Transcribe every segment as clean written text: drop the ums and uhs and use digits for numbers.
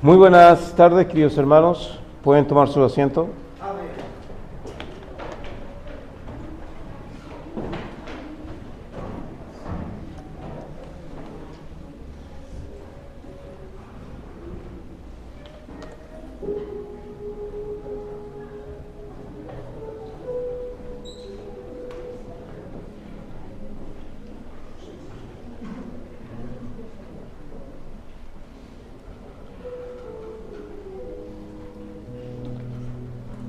Muy buenas tardes, queridos hermanos. ¿Pueden tomar su asiento?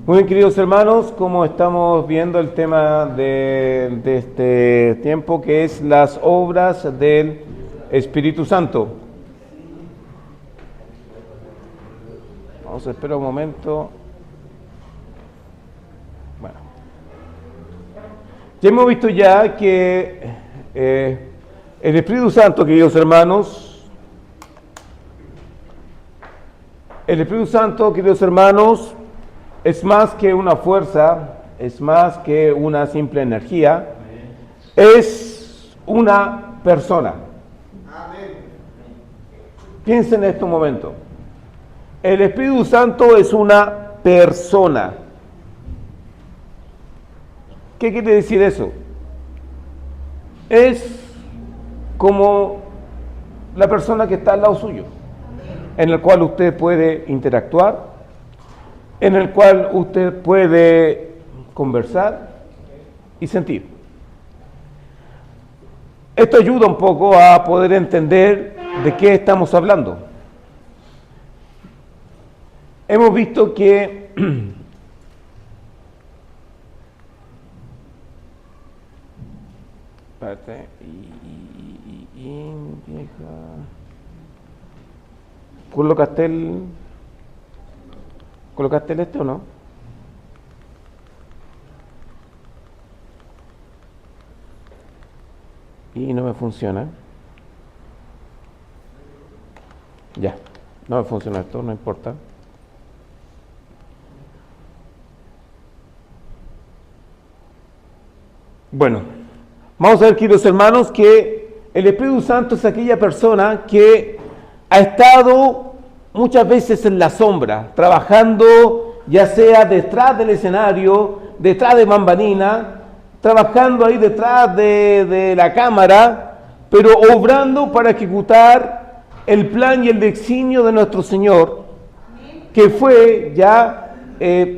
Muy bien, queridos hermanos, como estamos viendo el tema de este tiempo, que es las obras del Espíritu Santo. Vamos a esperar un momento. Bueno, ya hemos visto ya que el Espíritu Santo, queridos hermanos, es más que una fuerza, es más que una simple energía, es una persona. Piensen en este momento. El Espíritu Santo es una persona. ¿Qué quiere decir eso? Es como la persona que está al lado suyo, en el cual usted puede interactuar, en el cual usted puede conversar y sentir. Esto ayuda un poco a poder entender de qué estamos hablando. Hemos visto que espérate, ¿Colocaste el este o no? Y no me funciona. Ya, no me funciona esto, no importa. Bueno, vamos a ver, queridos hermanos, que el Espíritu Santo es aquella persona que ha estado muchas veces en la sombra, trabajando ya sea detrás del escenario, detrás de bambalina, trabajando ahí detrás de la cámara, pero obrando para ejecutar el plan y el designio de nuestro Señor, que fue ya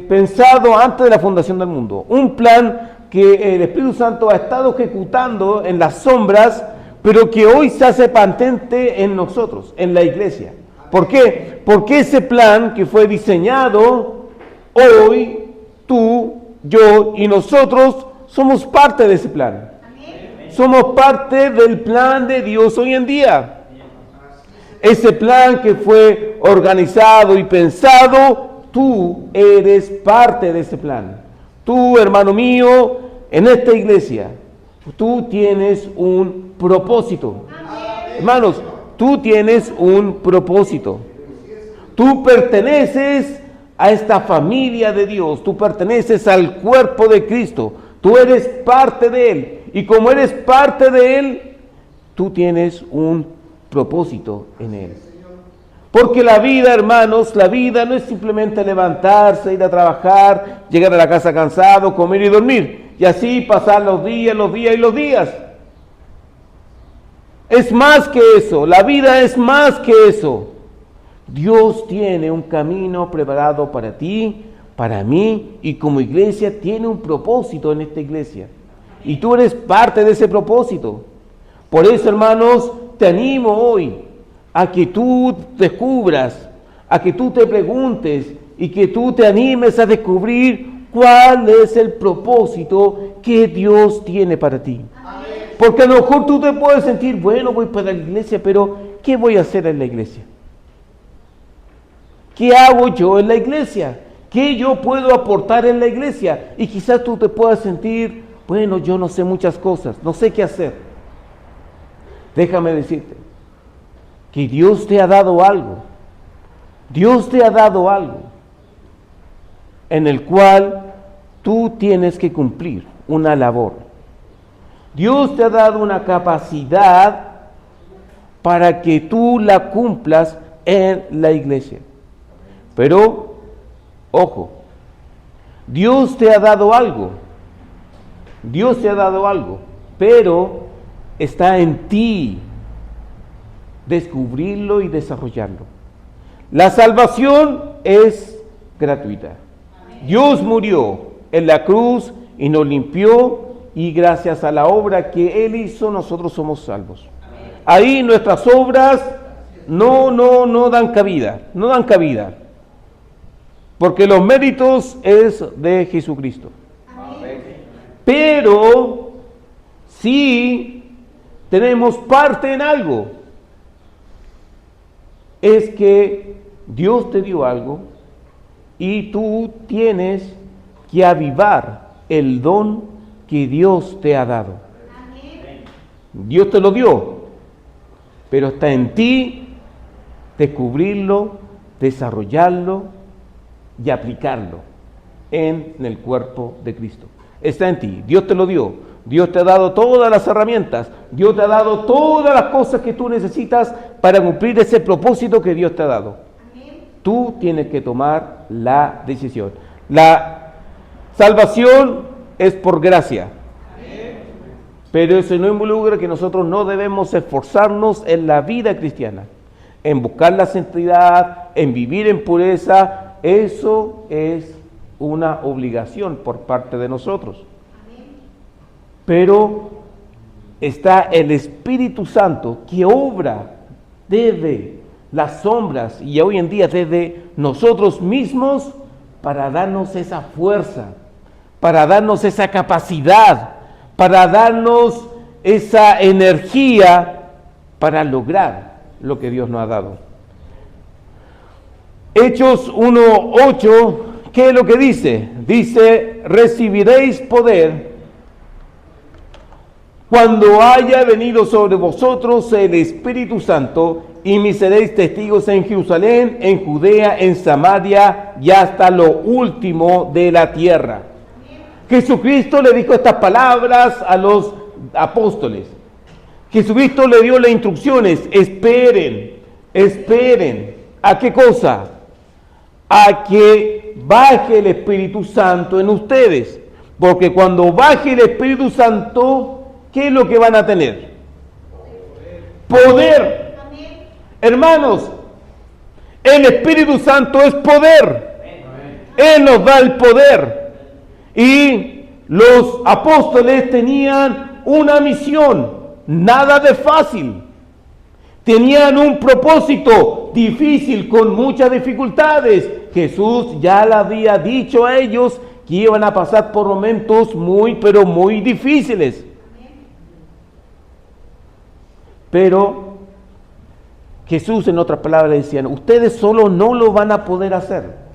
pensado antes de la fundación del mundo. Un plan que el Espíritu Santo ha estado ejecutando en las sombras, pero que hoy se hace patente en nosotros, en la iglesia. ¿Por qué? Porque ese plan que fue diseñado, hoy tú, yo y nosotros somos parte de ese plan. Somos parte del plan de Dios hoy en día. Ese plan que fue organizado y pensado, tú eres parte de ese plan. Tú, hermano mío, en esta iglesia, tú tienes un propósito. Hermanos, tú tienes un propósito. Tú perteneces a esta familia de Dios. Tú perteneces al cuerpo de Cristo. Tú eres parte de Él. Y como eres parte de Él, tú tienes un propósito en Él. Porque la vida, hermanos, la vida no es simplemente levantarse, ir a trabajar, llegar a la casa cansado, comer y dormir. Y así pasar los días y los días. Es más que eso, la vida es más que eso. Dios tiene un camino preparado para ti, para mí, y como iglesia tiene un propósito en esta iglesia. Y tú eres parte de ese propósito. Por eso, hermanos, te animo hoy a que tú descubras, a que tú te preguntes y que tú te animes a descubrir cuál es el propósito que Dios tiene para ti. Porque a lo mejor tú te puedes sentir, bueno, voy para la iglesia, pero ¿qué voy a hacer en la iglesia? ¿Qué hago yo en la iglesia? ¿Qué yo puedo aportar en la iglesia? Y quizás tú te puedas sentir, bueno, yo no sé muchas cosas, no sé qué hacer. Déjame decirte que Dios te ha dado algo. Dios te ha dado algo en el cual tú tienes que cumplir una labor. Dios te ha dado una capacidad para que tú la cumplas en la iglesia. Pero, ojo, Dios te ha dado algo. Dios te ha dado algo, pero está en ti descubrirlo y desarrollarlo. La salvación es gratuita. Dios murió en la cruz y nos limpió, y gracias a la obra que Él hizo, nosotros somos salvos. Ahí nuestras obras no dan cabida, porque los méritos es de Jesucristo. Pero sí tenemos parte en algo. Es que Dios te dio algo y tú tienes que avivar el don que Dios te ha dado. Dios te lo dio, pero está en ti descubrirlo, desarrollarlo y aplicarlo en el cuerpo de Cristo. Está en ti, Dios te lo dio, Dios te ha dado todas las herramientas, Dios te ha dado todas las cosas que tú necesitas para cumplir ese propósito que Dios te ha dado. Tú tienes que tomar la decisión. La salvación es por gracia, pero eso no involucra que nosotros no debemos esforzarnos en la vida cristiana, en buscar la santidad, en vivir en pureza. Eso es una obligación por parte de nosotros. Pero está el Espíritu Santo que obra desde las sombras y hoy en día desde nosotros mismos para darnos esa fuerza, para darnos esa capacidad, para darnos esa energía para lograr lo que Dios nos ha dado. Hechos 1:8, ¿qué es lo que dice? Dice, recibiréis poder cuando haya venido sobre vosotros el Espíritu Santo, y me seréis testigos en Jerusalén, en Judea, en Samaria y hasta lo último de la tierra. Jesucristo le dijo estas palabras a los apóstoles. Jesucristo le dio las instrucciones: esperen. ¿A qué cosa? A que baje el Espíritu Santo en ustedes. Porque cuando baje el Espíritu Santo, ¿qué es lo que van a tener? Poder. Hermanos, el Espíritu Santo es poder. Él nos da el poder. Y los apóstoles tenían una misión, nada de fácil. Tenían un propósito difícil, con muchas dificultades. Jesús ya le había dicho a ellos que iban a pasar por momentos pero muy difíciles. Pero Jesús, en otras palabras, decían: ustedes solo no lo van a poder hacer.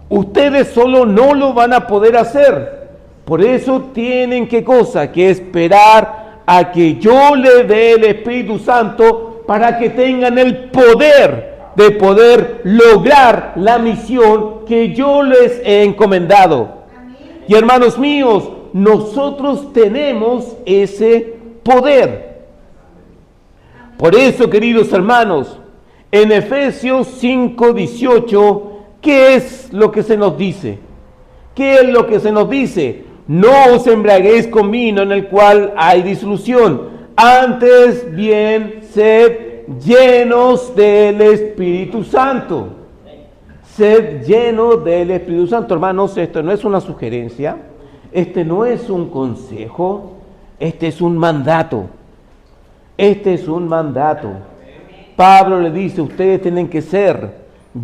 Ustedes solo no lo van a poder hacer. Por eso tienen ¿qué cosa? Que esperar a que yo les dé el Espíritu Santo para que tengan el poder de poder lograr la misión que yo les he encomendado. Amén. Y hermanos míos, nosotros tenemos ese poder. Por eso, queridos hermanos, en Efesios 5:18, ¿qué es lo que se nos dice? ¿Qué es lo que se nos dice? No os embriaguéis con vino en el cual hay disolución, antes bien sed llenos del Espíritu Santo. Sed llenos del Espíritu Santo. Hermanos, esto no es una sugerencia, este no es un consejo, este es un mandato. Este es un mandato. Pablo le dice: ustedes tienen que ser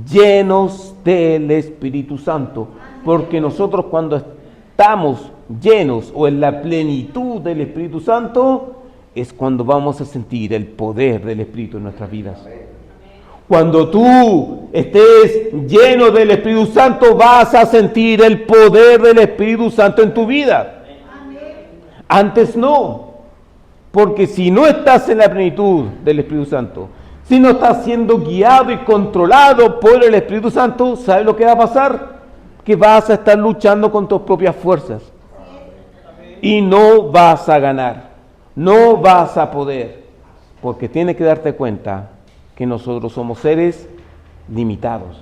llenos del Espíritu Santo, porque nosotros cuando estamos llenos o en la plenitud del Espíritu Santo es cuando vamos a sentir el poder del Espíritu en nuestras vidas. Cuando tú estés lleno del Espíritu Santo, vas a sentir el poder del Espíritu Santo en tu vida. Antes no. Porque si no estás en la plenitud del Espíritu Santo, si no estás siendo guiado y controlado por el Espíritu Santo, ¿sabes lo que va a pasar? Que vas a estar luchando con tus propias fuerzas. Y no vas a ganar, no vas a poder, porque tienes que darte cuenta que nosotros somos seres limitados.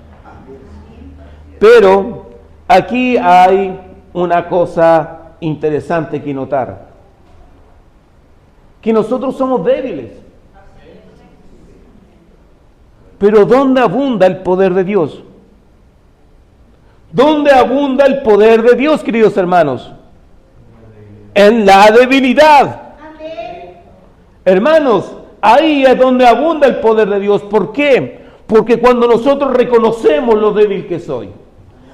Pero aquí hay una cosa interesante que notar, que nosotros somos débiles. Pero ¿dónde abunda el poder de Dios? ¿Dónde abunda el poder de Dios, queridos hermanos? En la debilidad. Hermanos, ahí es donde abunda el poder de Dios. ¿Por qué? Porque cuando nosotros reconocemos lo débil que soy,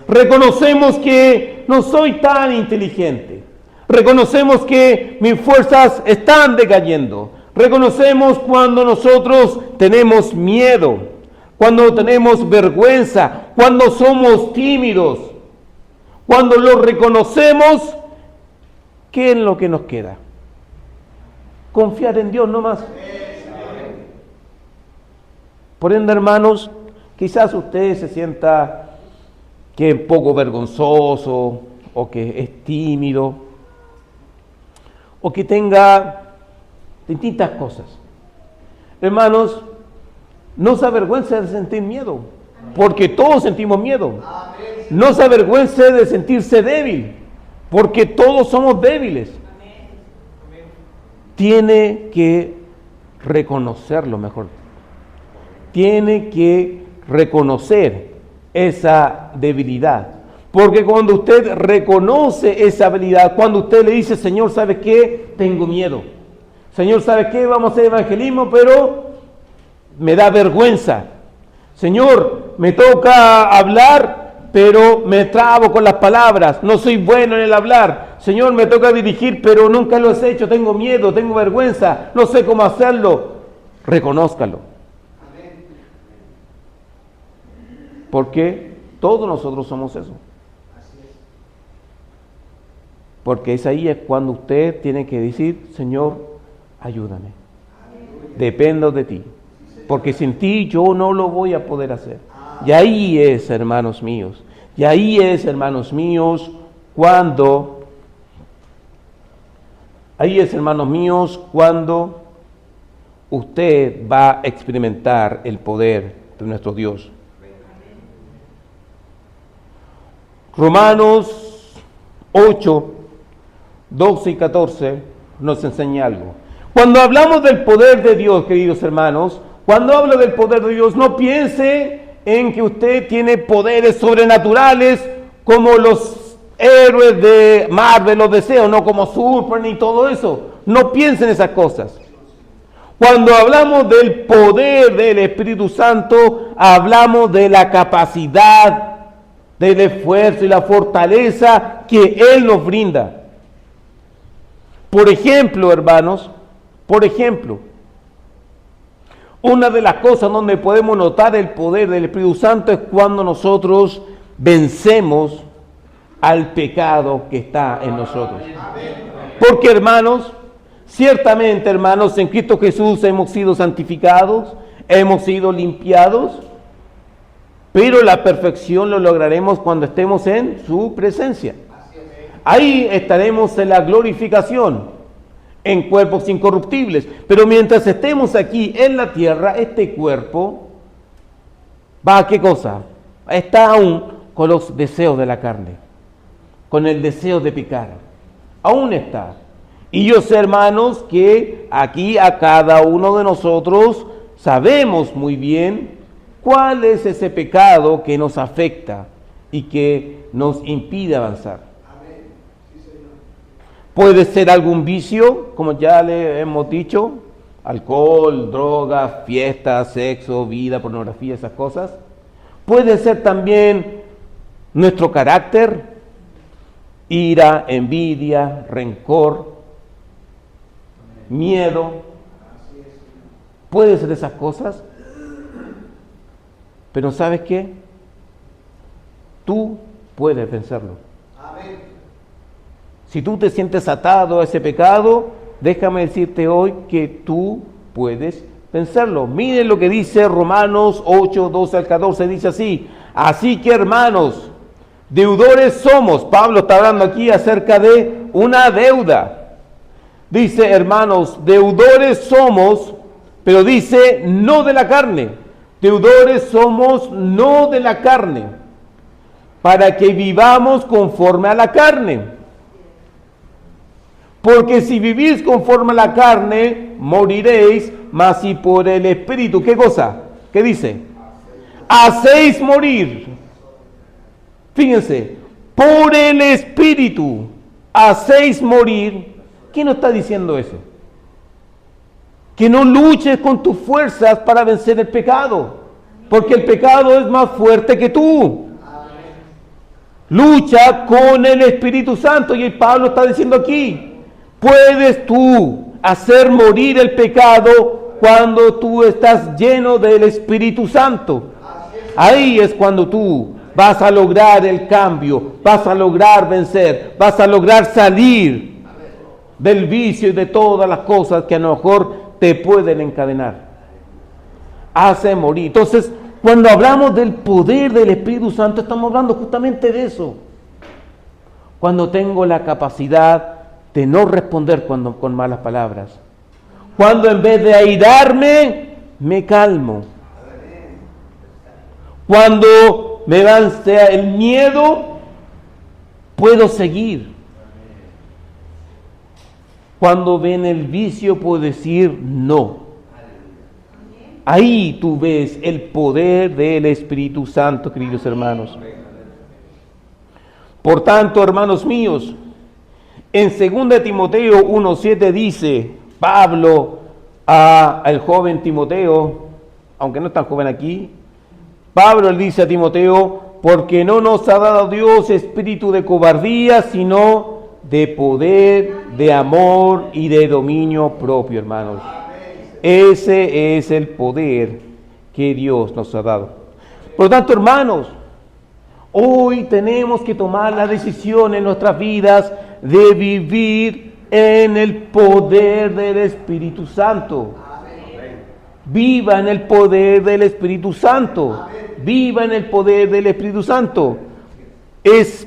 reconocemos que no soy tan inteligente, reconocemos que mis fuerzas están decayendo, reconocemos cuando nosotros tenemos miedo, cuando tenemos vergüenza, cuando somos tímidos, cuando lo reconocemos, ¿qué es lo que nos queda? Confiar en Dios nomás. Por ende, hermanos, quizás usted se sienta que es un poco vergonzoso, o que es tímido, o que tenga distintas cosas. Hermanos, no se avergüence de sentir miedo, porque todos sentimos miedo. No se avergüence de sentirse débil, porque todos somos débiles. Tiene que reconocerlo mejor. Tiene que reconocer esa debilidad. Porque cuando usted reconoce esa habilidad, cuando usted le dice, Señor, ¿sabe qué? Tengo miedo. Señor, ¿sabe qué? Vamos a hacer evangelismo, pero me da vergüenza. Señor, me toca hablar, pero me trabo con las palabras. No soy bueno en el hablar. Señor, me toca dirigir, pero nunca lo he hecho. Tengo miedo, tengo vergüenza. No sé cómo hacerlo. Reconózcalo. Porque todos nosotros somos eso. Porque es ahí es cuando usted tiene que decir, Señor, ayúdame. Dependo de ti. Porque sin ti yo no lo voy a poder hacer. Y ahí es, hermanos míos. Y ahí es, hermanos míos, cuando usted va a experimentar el poder de nuestro Dios. Romanos 8, 12 y 14 nos enseña algo. Cuando hablamos del poder de Dios, queridos hermanos, cuando hablo del poder de Dios, no piense en que usted tiene poderes sobrenaturales como los héroes de Marvel, los deseos, no como Superman y todo eso. No piense en esas cosas. Cuando hablamos del poder del Espíritu Santo, hablamos de la capacidad, del esfuerzo y la fortaleza que Él nos brinda. Por ejemplo, hermanos, una de las cosas donde podemos notar el poder del Espíritu Santo es cuando nosotros vencemos al pecado que está en nosotros. Porque, hermanos, ciertamente, hermanos, en Cristo Jesús hemos sido santificados, hemos sido limpiados, pero la perfección lo lograremos cuando estemos en su presencia. Ahí estaremos en la glorificación, en cuerpos incorruptibles. Pero mientras estemos aquí en la tierra, este cuerpo va a ¿qué cosa? Está aún con los deseos de la carne, con el deseo de pecar. Aún está. Y yo sé, hermanos, que aquí a cada uno de nosotros sabemos muy bien cuál es ese pecado que nos afecta y que nos impide avanzar. Puede ser algún vicio, como ya le hemos dicho, alcohol, drogas, fiestas, sexo, vida, pornografía, esas cosas. Puede ser también nuestro carácter, ira, envidia, rencor, miedo. Puede ser esas cosas. Pero ¿sabes qué? Tú puedes vencerlo. Amén. Si tú te sientes atado a ese pecado, déjame decirte hoy que tú puedes vencerlo. Miren lo que dice Romanos 8, 12 al 14, dice así: así que, hermanos, deudores somos. Pablo está hablando aquí acerca de una deuda. Dice, hermanos, deudores somos, pero dice no de la carne. Deudores somos no de la carne, para que vivamos conforme a la carne. Porque si vivís conforme a la carne, moriréis, mas si por el Espíritu, ¿qué cosa? ¿Qué dice? Hacéis morir. Fíjense, por el Espíritu hacéis morir. ¿Quién nos está diciendo eso? Que no luches con tus fuerzas para vencer el pecado, porque el pecado es más fuerte que tú. Lucha con el Espíritu Santo, y Pablo está diciendo aquí, puedes tú hacer morir el pecado cuando tú estás lleno del Espíritu Santo. Ahí es cuando tú vas a lograr el cambio, vas a lograr vencer, vas a lograr salir del vicio y de todas las cosas que a lo mejor te pueden encadenar. Hace morir. Entonces, cuando hablamos del poder del Espíritu Santo, estamos hablando justamente de eso. Cuando tengo la capacidad de no responder con malas palabras. Cuando en vez de airarme, me calmo. Cuando me vence el miedo, puedo seguir. Cuando ven el vicio, puedo decir no. Ahí tú ves el poder del Espíritu Santo, queridos hermanos. Por tanto, hermanos míos, en 2 Timoteo 1:7 dice Pablo al joven Timoteo, aunque no es tan joven aquí, Pablo le dice a Timoteo, porque no nos ha dado Dios espíritu de cobardía, sino de poder, de amor y de dominio propio, hermanos. Ese es el poder que Dios nos ha dado. Por lo tanto, hermanos, hoy tenemos que tomar la decisión en nuestras vidas de vivir en el poder del Espíritu Santo. Viva en el poder del Espíritu Santo. Viva en el poder del Espíritu Santo.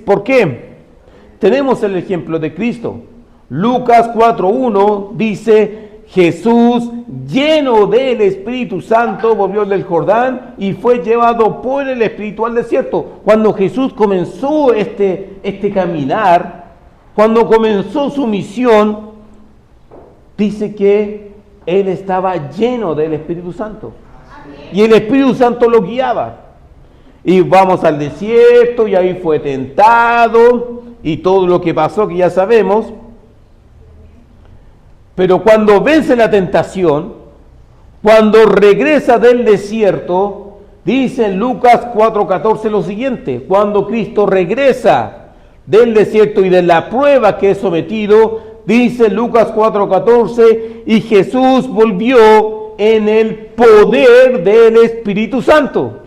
¿Por qué? Tenemos el ejemplo de Cristo. Lucas 4:1 dice, Jesús, lleno del Espíritu Santo, volvió del Jordán y fue llevado por el Espíritu al desierto. Cuando Jesús comenzó este caminar, cuando comenzó su misión, dice que Él estaba lleno del Espíritu Santo. Y el Espíritu Santo lo guiaba. Y vamos al desierto y ahí fue tentado y todo lo que pasó que ya sabemos. Pero cuando vence la tentación, cuando regresa del desierto, dice en Lucas 4:14 lo siguiente, cuando Cristo regresa del desierto y de la prueba que es sometido, dice Lucas 4:14, y Jesús volvió en el poder del Espíritu Santo.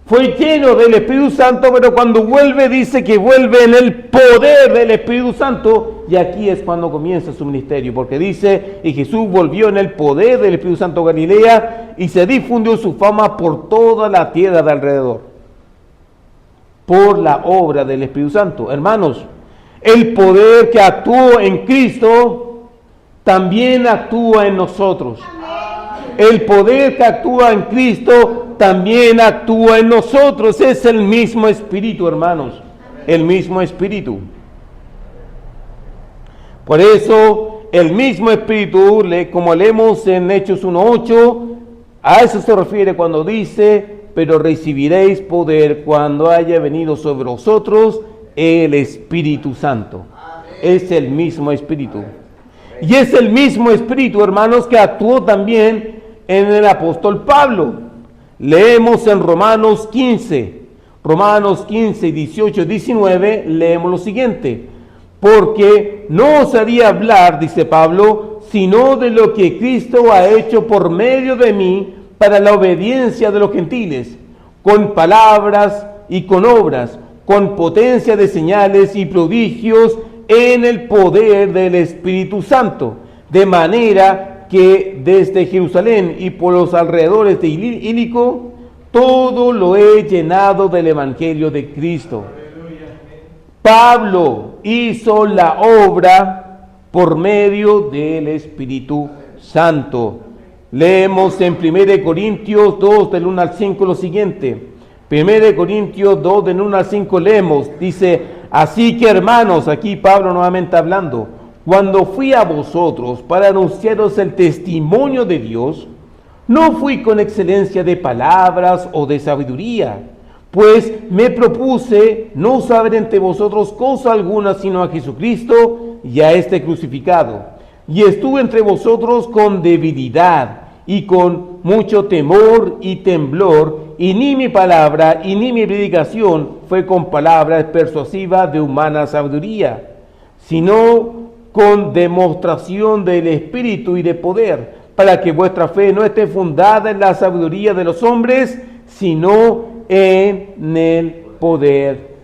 Fue lleno del Espíritu Santo, pero cuando vuelve dice que vuelve en el poder del Espíritu Santo, y aquí es cuando comienza su ministerio, porque dice, y Jesús volvió en el poder del Espíritu Santo a Galilea, y se difundió su fama por toda la tierra de alrededor, por la obra del Espíritu Santo. Hermanos, el poder que actuó en Cristo, también actúa en nosotros. El poder que actúa en Cristo también actúa en nosotros. Es el mismo Espíritu, hermanos. El mismo Espíritu. Por eso, el mismo Espíritu, como leemos en Hechos 1:8, a eso se refiere cuando dice, pero recibiréis poder cuando haya venido sobre vosotros el Espíritu Santo. Es el mismo Espíritu. Y es el mismo Espíritu, hermanos, que actuó también en el apóstol Pablo. Leemos en Romanos 15, 18, 19, leemos lo siguiente. Porque no os haría hablar, dice Pablo, sino de lo que Cristo ha hecho por medio de mí para la obediencia de los gentiles, con palabras y con obras, con potencia de señales y prodigios en el poder del Espíritu Santo, de manera que desde Jerusalén y por los alrededores de Ilírico, todo lo he llenado del Evangelio de Cristo. Pablo hizo la obra por medio del Espíritu Santo. Leemos en 1 Corintios 2, del 1 al 5, lo siguiente. 1 Corintios 2, del 1 al 5 leemos, dice, así que hermanos, aquí Pablo nuevamente hablando, cuando fui a vosotros para anunciaros el testimonio de Dios, no fui con excelencia de palabras o de sabiduría, pues me propuse no saber entre vosotros cosa alguna sino a Jesucristo y a este crucificado. Y estuve entre vosotros con debilidad y con mucho temor y temblor, y ni mi palabra y ni mi predicación fue con palabras persuasivas de humana sabiduría, sino con demostración del Espíritu y de poder, para que vuestra fe no esté fundada en la sabiduría de los hombres, sino en el poder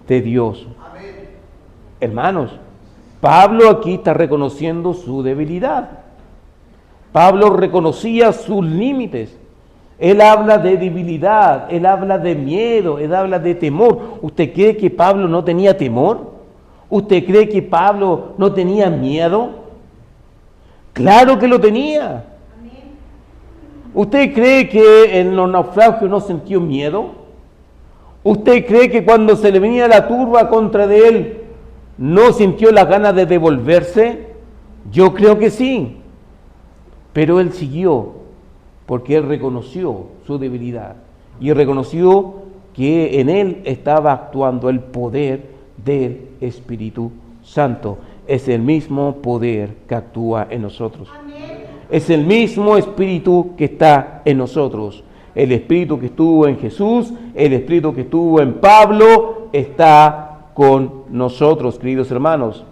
de Dios. Amén. Hermanos, Pablo aquí está reconociendo su debilidad. Pablo reconocía sus límites. Él habla de debilidad, él habla de miedo, él habla de temor. ¿Usted cree que Pablo no tenía temor? ¿Usted cree que Pablo no tenía miedo? Claro que lo tenía. ¿Usted cree que en los naufragios no sintió miedo? ¿Usted cree que cuando se le venía la turba contra de él, no sintió las ganas de devolverse? Yo creo que sí. Pero él siguió, porque él reconoció su debilidad y reconoció que en él estaba actuando el poder del Espíritu Santo. Es el mismo poder que actúa en nosotros. Amén. Es el mismo Espíritu que está en nosotros. El Espíritu que estuvo en Jesús, el Espíritu que estuvo en Pablo, está con nosotros, queridos hermanos.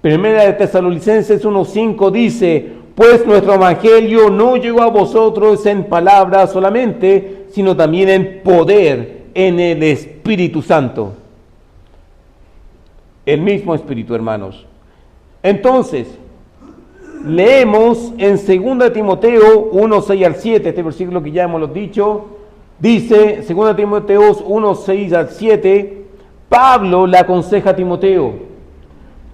Primera de Tesalonicenses 1:5 dice, pues nuestro evangelio no llegó a vosotros en palabras solamente, sino también en poder, en el Espíritu Santo. El mismo Espíritu, hermanos. Entonces, leemos en 2 Timoteo 1:6 al 7, este versículo que ya hemos dicho, dice 2 Timoteo 1:6 al 7, Pablo le aconseja a Timoteo,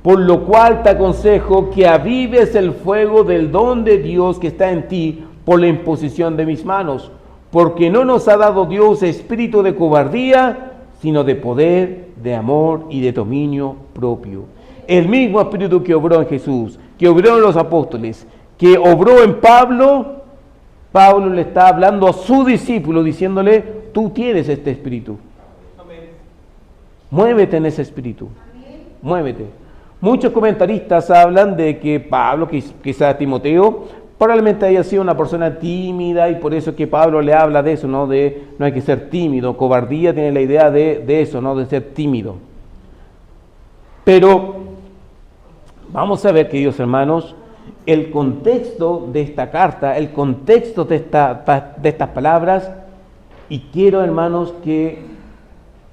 por lo cual te aconsejo que avives el fuego del don de Dios que está en ti por la imposición de mis manos, porque no nos ha dado Dios espíritu de cobardía, sino de poder, de amor y de dominio propio. El mismo espíritu que obró en Jesús, que obró en los apóstoles, que obró en Pablo, Pablo le está hablando a su discípulo diciéndole, tú tienes este espíritu. Amén. Muévete en ese espíritu. Amén. Muévete. Muchos comentaristas hablan de que Pablo, quizás Timoteo, probablemente haya sido una persona tímida y por eso es que Pablo le habla de eso, ¿no? De no hay que ser tímido. Cobardía tiene la idea de eso, ¿no? De ser tímido. Pero vamos a ver, queridos hermanos, el contexto de esta carta, el contexto de estas palabras, y quiero, hermanos, que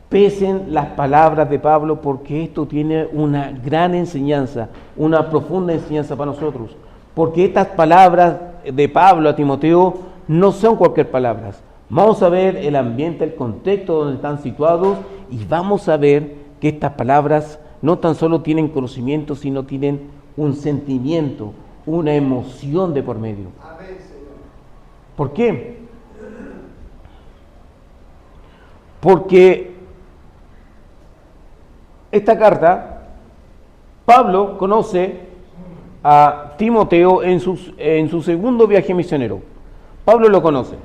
pesen las palabras de Pablo, porque esto tiene una gran enseñanza, una profunda enseñanza para nosotros, porque estas palabras de Pablo a Timoteo no son cualquier palabras. Vamos a ver el ambiente, el contexto donde están situados, y vamos a ver que estas palabras no tan solo tienen conocimiento, sino tienen un sentimiento, una emoción de por medio. ¿Por qué? Porque esta carta, Pablo conoce a Timoteo en su segundo viaje misionero. Pablo lo conoce.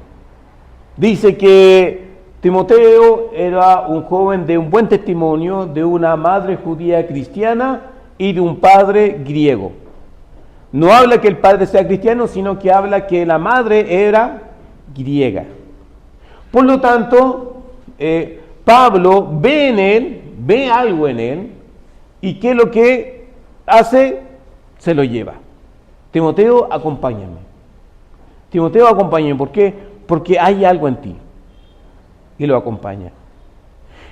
Dice que Timoteo era un joven de un buen testimonio, de una madre judía cristiana y de un padre griego. No habla que el padre sea cristiano, sino que habla que la madre era griega. Por lo tanto, Pablo ve en él, ve algo en él, y ¿qué es lo que hace? Se lo lleva. Timoteo, acompáñame. Timoteo, acompáñame. ¿Por qué? Porque hay algo en ti. Y lo acompaña.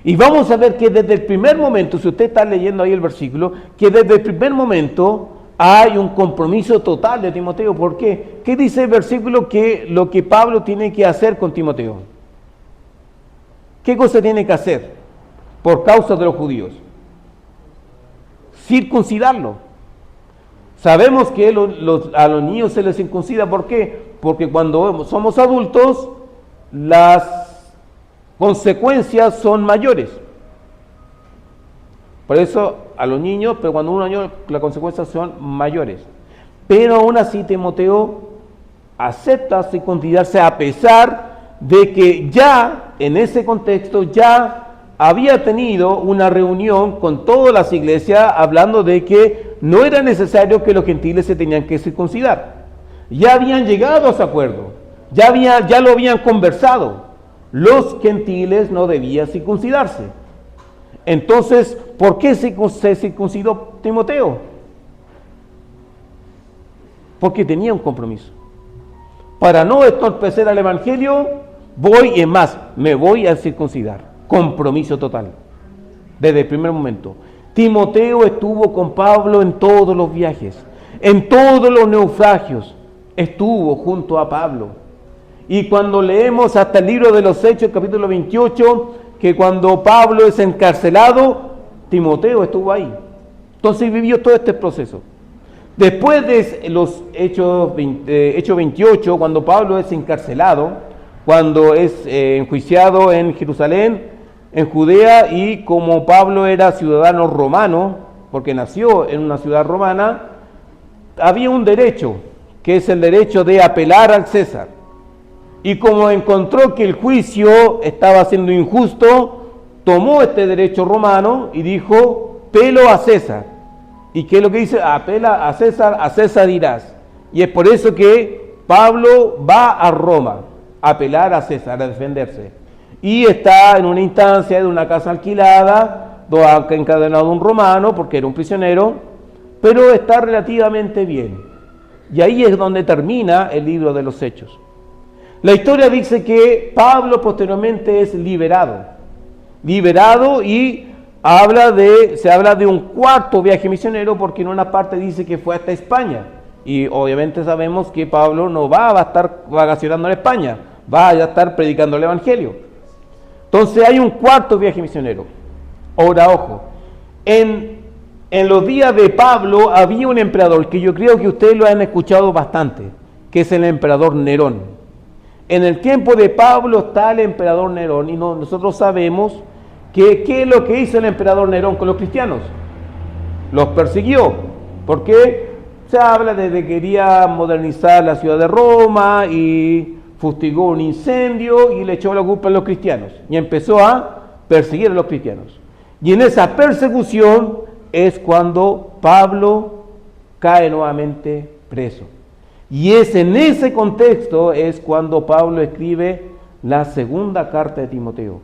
Y vamos a ver que desde el primer momento, si usted está leyendo ahí el versículo, que desde el primer momento hay un compromiso total de Timoteo. ¿Por qué? ¿Qué dice el versículo? Que lo que Pablo tiene que hacer con Timoteo. ¿Qué cosa tiene que hacer por causa de los judíos? Circuncidarlo. Sabemos que a los niños se les circuncida. ¿Por qué? Porque cuando somos adultos, las consecuencias son mayores. Por eso a los niños, pero cuando un año las consecuencias son mayores. Pero aún así Timoteo acepta circuncidarse a pesar de que ya en ese contexto ya había tenido una reunión con todas las iglesias hablando de que no era necesario que los gentiles se tenían que circuncidar. Ya habían llegado a ese acuerdo, ya lo habían conversado. Los gentiles no debían circuncidarse. Entonces, ¿por qué se circuncidó Timoteo? Porque tenía un compromiso. Para no entorpecer al evangelio, me voy a circuncidar. Compromiso total, desde el primer momento. Timoteo estuvo con Pablo en todos los viajes, en todos los naufragios, estuvo junto a Pablo. Y cuando leemos hasta el libro de los Hechos, capítulo 28, que cuando Pablo es encarcelado, Timoteo estuvo ahí. Entonces vivió todo este proceso. Después de los Hechos 28, cuando Pablo es encarcelado, cuando es enjuiciado en Jerusalén, en Judea, y como Pablo era ciudadano romano, porque nació en una ciudad romana, había un derecho, que es el derecho de apelar al César. Y como encontró que el juicio estaba siendo injusto, tomó este derecho romano y dijo, pelo a César. ¿Y qué es lo que dice? Apela a César dirás. Y es por eso que Pablo va a Roma a apelar a César, a defenderse. Y está en una instancia de una casa alquilada, encadenado un romano, porque era un prisionero, pero está relativamente bien. Y ahí es donde termina el libro de los Hechos. La historia dice que Pablo posteriormente es liberado y se habla de un cuarto viaje misionero, porque en una parte dice que fue hasta España. Y obviamente sabemos que Pablo no va a estar vacacionando en España, va a estar predicando el evangelio. Entonces hay un cuarto viaje misionero. Ahora, ojo, en los días de Pablo había un emperador que yo creo que ustedes lo han escuchado bastante, que es el emperador Nerón. En el tiempo de Pablo está el emperador Nerón, y nosotros sabemos que qué es lo que hizo el emperador Nerón con los cristianos. Los persiguió, porque se habla de que quería modernizar la ciudad de Roma y fustigó un incendio y le echó la culpa a los cristianos y empezó a perseguir a los cristianos. Y en esa persecución es cuando Pablo cae nuevamente preso. Y es en ese contexto es cuando Pablo escribe la segunda carta de Timoteo,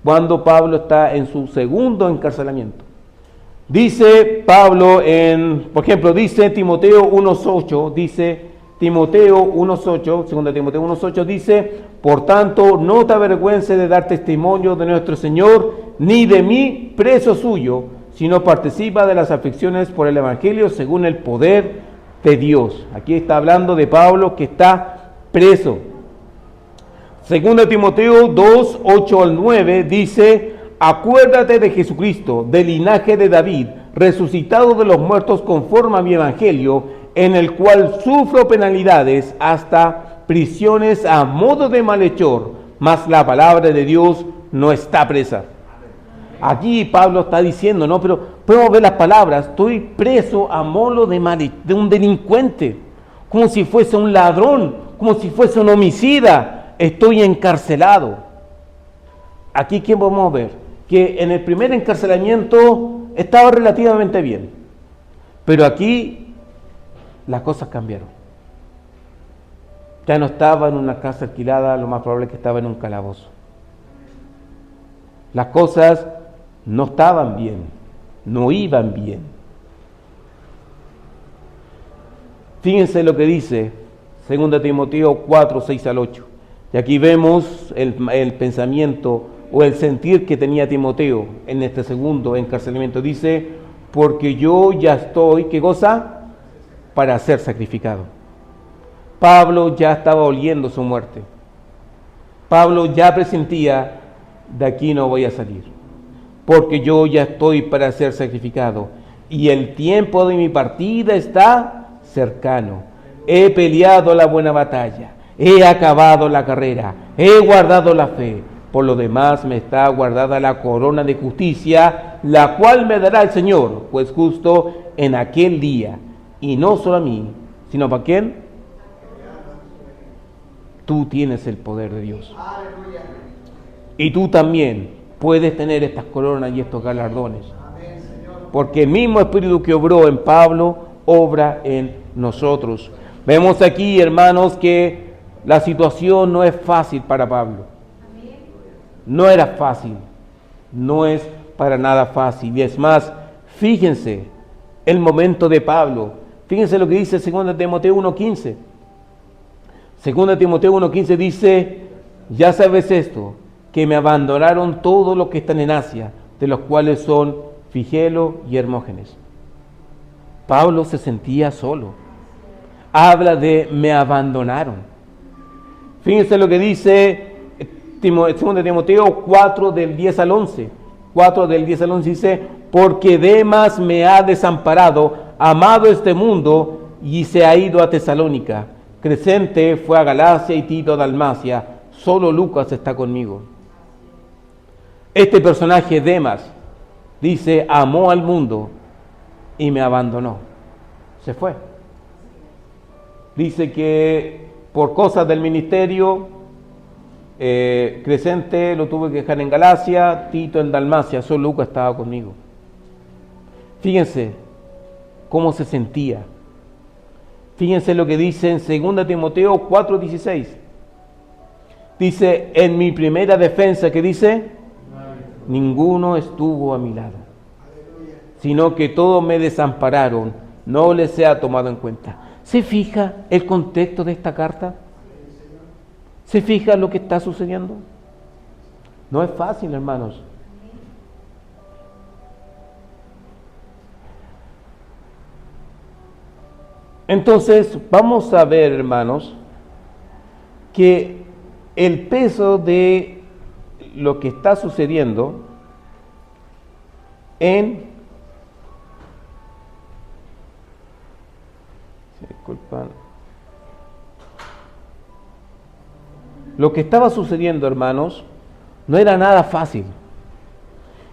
cuando Pablo está en su segundo encarcelamiento. Dice Pablo por ejemplo, dice Timoteo 1:8, Timoteo 1:8, 2 Timoteo 1:8 dice, por tanto, no te avergüences de dar testimonio de nuestro Señor, ni de mí, preso suyo, sino participa de las aflicciones por el Evangelio según el poder de Dios. Aquí está hablando de Pablo que está preso. 2 Timoteo 2:8-9 dice, acuérdate de Jesucristo, del linaje de David, resucitado de los muertos conforme a mi Evangelio, en el cual sufro penalidades hasta prisiones a modo de malhechor, mas la palabra de Dios no está presa. Aquí Pablo está diciendo, no, pero podemos ver las palabras, estoy preso a modo de un delincuente, como si fuese un ladrón, como si fuese un homicida, estoy encarcelado. Aquí, ¿qué podemos ver? Que en el primer encarcelamiento estaba relativamente bien, pero aquí las cosas cambiaron. Ya no estaba en una casa alquilada, lo más probable es que estaba en un calabozo. Las cosas no estaban bien, no iban bien. Fíjense lo que dice 2 Timoteo 4:6-8. Y aquí vemos el pensamiento o el sentir que tenía Timoteo en este segundo encarcelamiento. Dice, porque yo ya estoy, ¿qué cosa? Para ser sacrificado. Pablo ya estaba oliendo su muerte. Pablo ya presentía, de aquí no voy a salir, porque yo ya estoy para ser sacrificado. y el tiempo de mi partida está cercano. He peleado la buena batalla, he acabado la carrera, he guardado la fe. Por lo demás me está guardada la corona de justicia, la cual me dará el Señor, pues justo en aquel día, y no solo a mí, sino ¿para quién? Tú tienes el poder de Dios. Y tú también puedes tener estas coronas y estos galardones. Porque el mismo Espíritu que obró en Pablo, obra en nosotros. Vemos aquí, hermanos, que la situación no es fácil para Pablo. No era fácil. No es para nada fácil. Y es más, fíjense el momento de Pablo. Fíjense lo que dice 2 Timoteo 1:15. 2 Timoteo 1:15 dice, ya sabes esto, que me abandonaron todos los que están en Asia, de los cuales son Figelo y Hermógenes. Pablo se sentía solo. Habla de me abandonaron. Fíjense lo que dice 2 Timoteo 4 del 10 al 11. 4 del 10 al 11 dice, porque Demas me ha desamparado, amado este mundo, y se ha ido a Tesalónica. Crescente fue a Galacia y Tito a Dalmacia. Solo Lucas está conmigo. Este personaje, Demas, dice, amó al mundo y me abandonó. Se fue. Dice que por cosas del ministerio, Crescente lo tuve que dejar en Galacia, Tito en Dalmacia, solo Lucas estaba conmigo. Fíjense cómo se sentía. Fíjense lo que dice en 2 Timoteo 4:16. Dice, en mi primera defensa, ¿qué dice? Ninguno estuvo a mi lado, sino que todos me desampararon, no les sea tomado en cuenta. ¿Se fija el contexto de esta carta? ¿Se fija lo que está sucediendo? No es fácil, hermanos. Entonces, vamos a ver, hermanos, que el peso de lo que está sucediendo lo que estaba sucediendo, hermanos, no era nada fácil.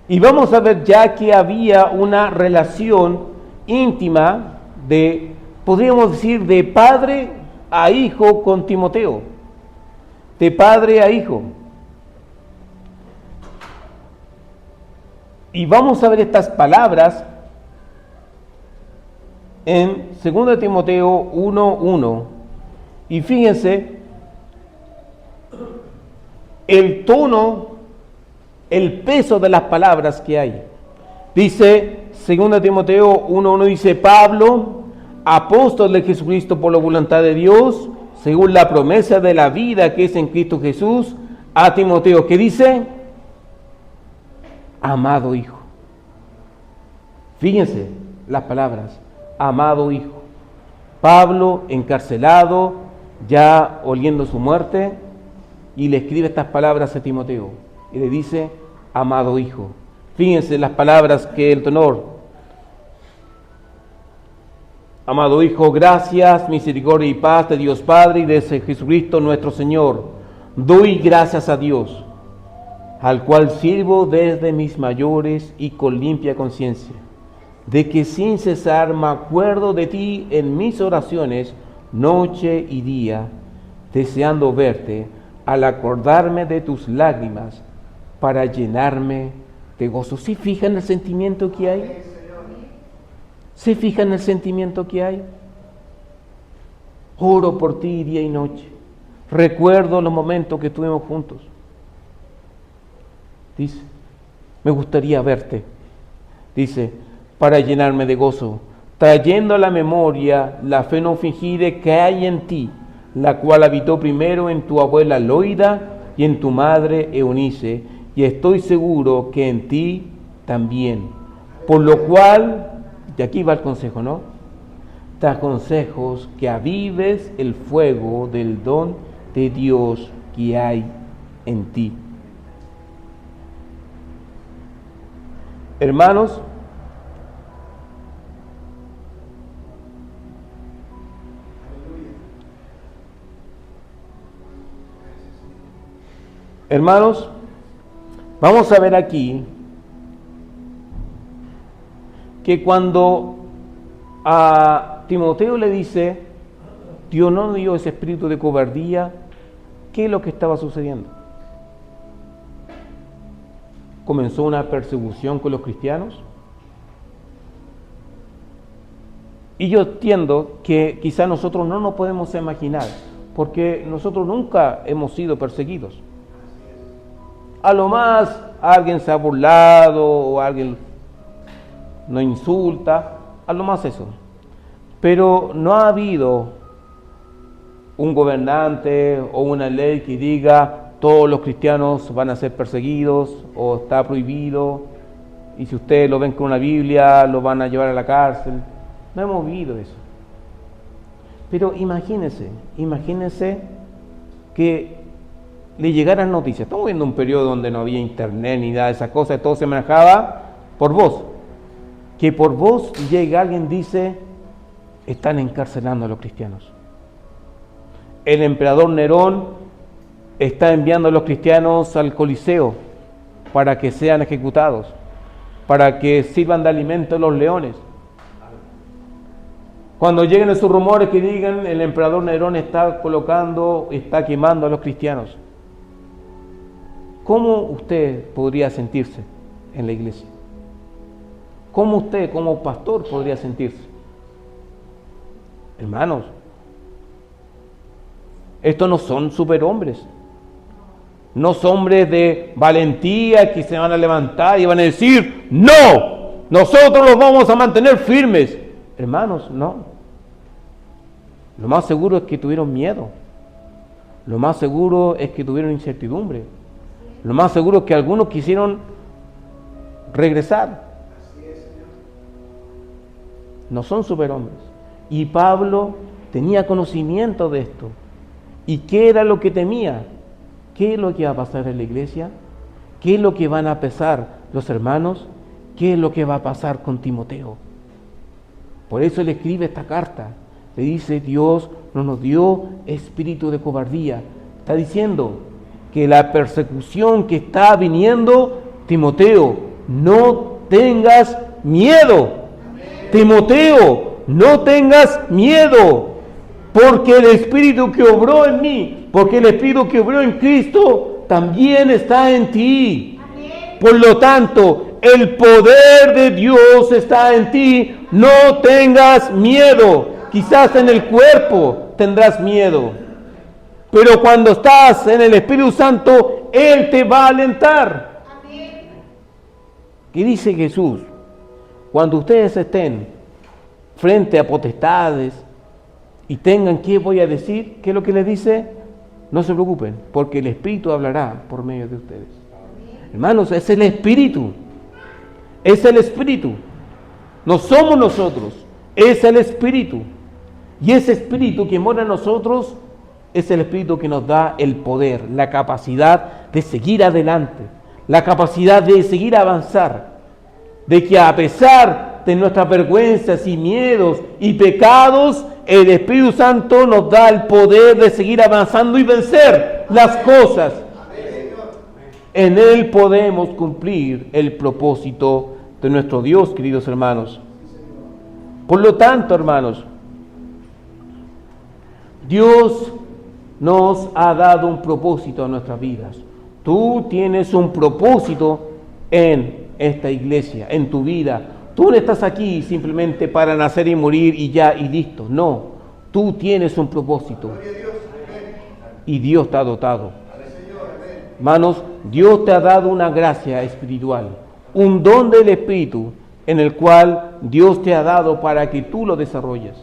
Y vamos a ver ya que había una relación íntima de, podríamos decir, de padre a hijo con Timoteo. De padre a hijo. Y vamos a ver estas palabras en 2 Timoteo 1:1. Y fíjense el tono, el peso de las palabras que hay. Dice 2 Timoteo 1:1, dice, Pablo, apóstol de Jesucristo por la voluntad de Dios, según la promesa de la vida que es en Cristo Jesús, a Timoteo, ¿qué dice? Amado hijo. Fíjense las palabras, amado hijo. Pablo encarcelado, ya oliendo su muerte, y le escribe estas palabras a Timoteo, y le dice, amado hijo. Fíjense las palabras que el tenor, amado hijo, gracias, misericordia y paz de Dios Padre y de Jesucristo nuestro Señor. Doy gracias a Dios, al cual sirvo desde mis mayores y con limpia conciencia, de que sin cesar me acuerdo de ti en mis oraciones, noche y día, deseando verte, al acordarme de tus lágrimas, para llenarme de gozo. ¿Se fijan el sentimiento que hay? ¿Se fijan el sentimiento que hay? Oro por ti día y noche. Recuerdo los momentos que estuvimos juntos. Dice, me gustaría verte. Dice, para llenarme de gozo, trayendo a la memoria la fe no fingida que hay en ti, la cual habitó primero en tu abuela Loida y en tu madre Eunice, y estoy seguro que en ti también. Por lo cual, de aquí va el consejo, ¿no? Te aconsejo que avives el fuego del don de Dios que hay en ti. Hermanos, Hermanos, vamos a ver aquí que cuando a Timoteo le dice, Dios no dio ese espíritu de cobardía, ¿qué es lo que estaba sucediendo? ¿Comenzó una persecución con los cristianos? Y yo entiendo que quizás nosotros no nos podemos imaginar, porque nosotros nunca hemos sido perseguidos. A lo más alguien se ha burlado o alguien nos insulta, a lo más eso. Pero no ha habido un gobernante o una ley que diga todos los cristianos van a ser perseguidos o está prohibido y si ustedes lo ven con una Biblia lo van a llevar a la cárcel. No hemos vivido eso. Pero imagínense que le llegaran noticias. Estamos viendo un periodo donde no había internet ni nada de esas cosas, todo se manejaba por voz. Que por voz llega alguien y dice, están encarcelando a los cristianos. El emperador Nerón está enviando a los cristianos al Coliseo para que sean ejecutados, para que sirvan de alimento a los leones. Cuando lleguen esos rumores que digan el emperador Nerón está quemando a los cristianos, ¿cómo usted podría sentirse en la iglesia? ¿Cómo usted como pastor podría sentirse? Hermanos, estos no son superhombres, no son hombres de valentía que se van a levantar y van a decir, no, nosotros los vamos a mantener firmes. Hermanos, no. Lo más seguro es que tuvieron miedo. Lo más seguro es que tuvieron incertidumbre. Lo más seguro es que algunos quisieron regresar. No son superhombres. Y Pablo tenía conocimiento de esto. ¿Y qué era lo que temía? ¿Qué es lo que va a pasar en la iglesia? ¿Qué es lo que van a pasar los hermanos? ¿Qué es lo que va a pasar con Timoteo? Por eso le escribe esta carta. Le dice, Dios no nos dio espíritu de cobardía. Está diciendo que la persecución que está viniendo, Timoteo, no tengas miedo. Timoteo, no tengas miedo, porque el espíritu que obró en mí, porque el espíritu que obró en Cristo, también está en ti. Por lo tanto, el poder de Dios está en ti. No tengas miedo. Quizás en el cuerpo tendrás miedo, pero cuando estás en el Espíritu Santo, Él te va a alentar. ¿Qué dice Jesús? Cuando ustedes estén frente a potestades y tengan qué voy a decir, ¿qué es lo que les dice? No se preocupen, porque el Espíritu hablará por medio de ustedes. Hermanos, es el Espíritu. Es el Espíritu. No somos nosotros, es el Espíritu. Y ese Espíritu que mora en nosotros es el Espíritu que nos da el poder, la capacidad de seguir adelante, la capacidad de seguir avanzar, de que a pesar de nuestras vergüenzas y miedos y pecados, el Espíritu Santo nos da el poder de seguir avanzando y vencer las cosas. En Él podemos cumplir el propósito de nuestro Dios, queridos hermanos. Por lo tanto, hermanos, Dios nos ha dado un propósito a nuestras vidas. Tú tienes un propósito en esta iglesia, en tu vida. Tú no estás aquí simplemente para nacer y morir y ya y listo. No, tú tienes un propósito. Y Dios te ha dotado. Hermanos, Dios te ha dado una gracia espiritual, un don del Espíritu en el cual Dios te ha dado para que tú lo desarrolles.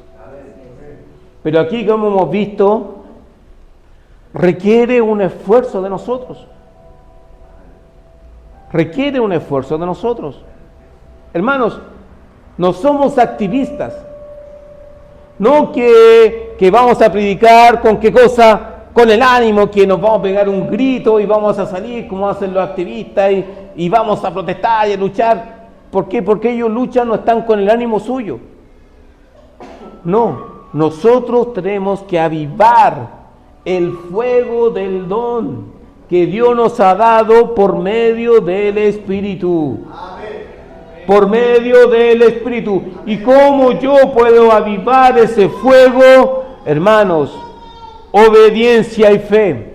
Pero aquí, como hemos visto, requiere un esfuerzo de nosotros. Requiere un esfuerzo de nosotros. Hermanos, no somos activistas. No que vamos a predicar con qué cosa, con el ánimo que nos vamos a pegar un grito y vamos a salir como hacen los activistas y vamos a protestar y a luchar. ¿Por qué? Porque ellos luchan, no están con el ánimo suyo. No. Nosotros tenemos que avivar el fuego del don, que Dios nos ha dado por medio del Espíritu. Por medio del Espíritu. ¿Y cómo yo puedo avivar ese fuego? Hermanos, obediencia y fe.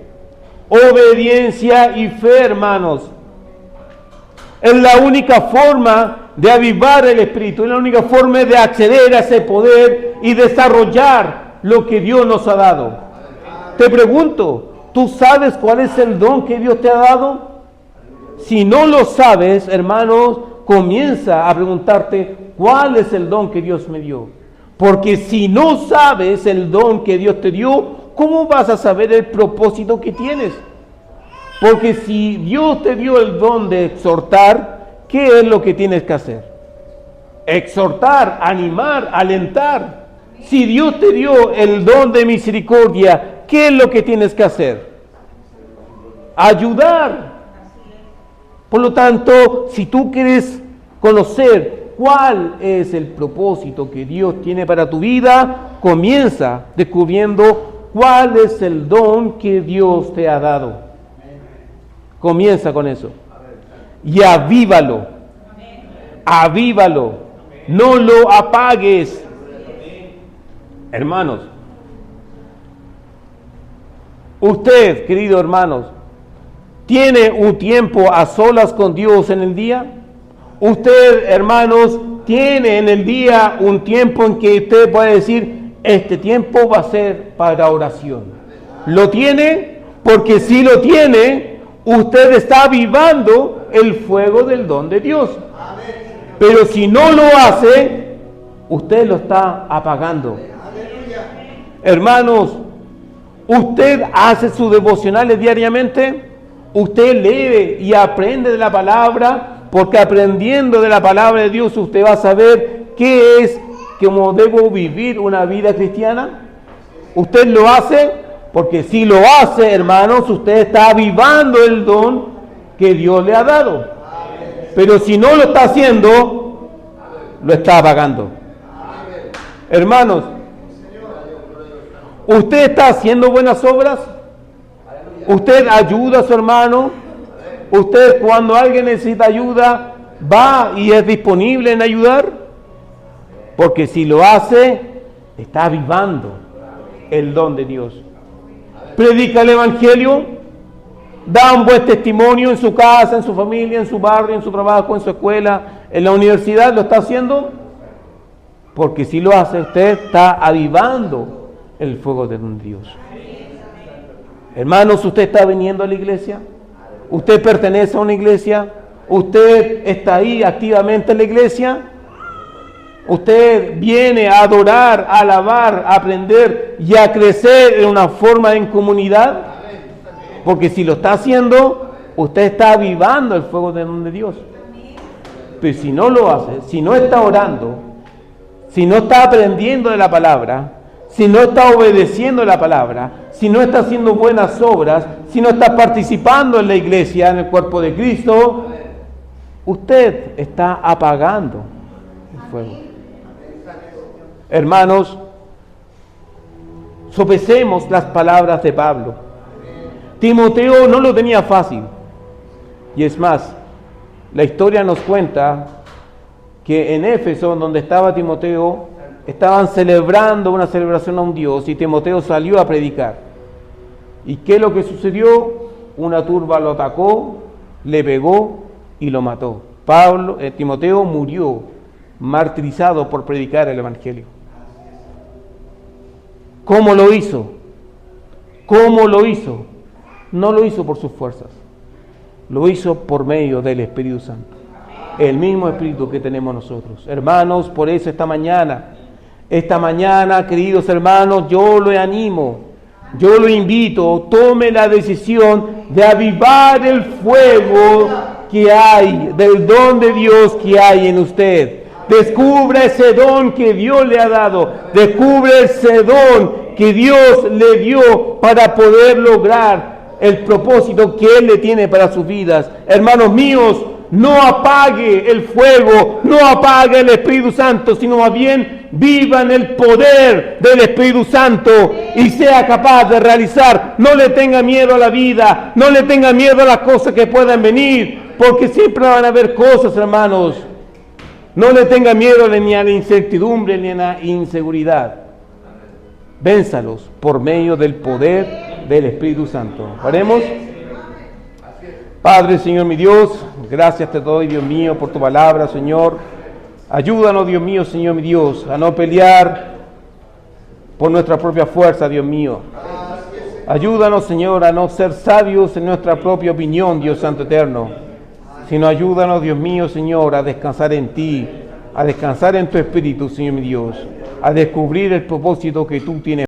Obediencia y fe, hermanos. Es la única forma de avivar el Espíritu, es la única forma de acceder a ese poder y desarrollar lo que Dios nos ha dado. Te pregunto, ¿tú sabes cuál es el don que Dios te ha dado? Si no lo sabes, hermanos, comienza a preguntarte, ¿cuál es el don que Dios me dio? Porque si no sabes el don que Dios te dio, ¿cómo vas a saber el propósito que tienes? Porque si Dios te dio el don de exhortar, ¿qué es lo que tienes que hacer? Exhortar, animar, alentar. Si Dios te dio el don de misericordia, ¿qué es lo que tienes que hacer? Ayudar. Por lo tanto, si tú quieres conocer cuál es el propósito que Dios tiene para tu vida, comienza descubriendo cuál es el don que Dios te ha dado. Comienza con eso. Y avívalo. Avívalo. No lo apagues. Hermanos, usted, queridos hermanos, ¿tiene un tiempo a solas con Dios en el día? Usted, hermanos, ¿tiene en el día un tiempo en que usted puede decir, este tiempo va a ser para oración? ¿Lo tiene? Porque si lo tiene, usted está avivando el fuego del don de Dios. Pero si no lo hace, usted lo está apagando. Hermanos, ¿usted hace sus devocionales diariamente? ¿Usted lee y aprende de la palabra? Porque aprendiendo de la palabra de Dios usted va a saber qué es, cómo debo vivir una vida cristiana. ¿Usted lo hace? Porque si lo hace, hermanos, usted está avivando el don que Dios le ha dado. Pero si no lo está haciendo, lo está apagando. Hermanos, ¿usted está haciendo buenas obras? ¿Usted ayuda a su hermano? ¿Usted cuando alguien necesita ayuda va y es disponible en ayudar? Porque si lo hace, está avivando el don de Dios. Predica el Evangelio, da un buen testimonio en su casa, en su familia, en su barrio, en su trabajo, en su escuela, en la universidad. ¿Lo está haciendo? Porque si lo hace, usted está avivando el fuego de Dios. Hermanos, ¿usted está viniendo a la iglesia? ¿Usted pertenece a una iglesia? ¿Usted está ahí activamente en la iglesia? ¿Usted viene a adorar, a alabar, a aprender y a crecer en una forma en comunidad? Porque si lo está haciendo, usted está avivando el fuego de Dios. Pero si no lo hace, si no está orando, si no está aprendiendo de la palabra, si no está obedeciendo la palabra, si no está haciendo buenas obras, si no está participando en la iglesia, en el cuerpo de Cristo, usted está apagando el fuego. Hermanos, sopesemos las palabras de Pablo. Timoteo no lo tenía fácil. Y es más, la historia nos cuenta que en Éfeso, donde estaba Timoteo, estaban celebrando una celebración a un Dios y Timoteo salió a predicar. ¿Y qué es lo que sucedió? Una turba lo atacó, le pegó y lo mató. Timoteo murió martirizado por predicar el Evangelio. ¿Cómo lo hizo? ¿Cómo lo hizo? No lo hizo por sus fuerzas, lo hizo por medio del Espíritu Santo, el mismo Espíritu que tenemos nosotros. Hermanos, por eso esta mañana, queridos hermanos, yo lo animo, yo lo invito, tome la decisión de avivar el fuego que hay, del don de Dios que hay en usted. Descubra ese don que Dios le ha dado, descubre ese don que Dios le dio para poder lograr el propósito que Él le tiene para sus vidas. Hermanos míos, no apague el fuego, no apague el Espíritu Santo, sino más bien viva en el poder del Espíritu Santo y sea capaz de realizar. No le tenga miedo a la vida, no le tenga miedo a las cosas que puedan venir, porque siempre van a haber cosas, hermanos. No le tenga miedo ni a la incertidumbre ni a la inseguridad. Vénzalos por medio del poder del Espíritu Santo. ¿Haremos? Padre, Señor mi Dios, gracias te doy, Dios mío, por tu palabra, Señor. Ayúdanos, Dios mío, Señor mi Dios, a no pelear por nuestra propia fuerza, Dios mío. Ayúdanos, Señor, a no ser sabios en nuestra propia opinión, Dios Santo Eterno, sino ayúdanos, Dios mío, Señor, a descansar en ti, a descansar en tu Espíritu, Señor mi Dios, a descubrir el propósito que tú tienes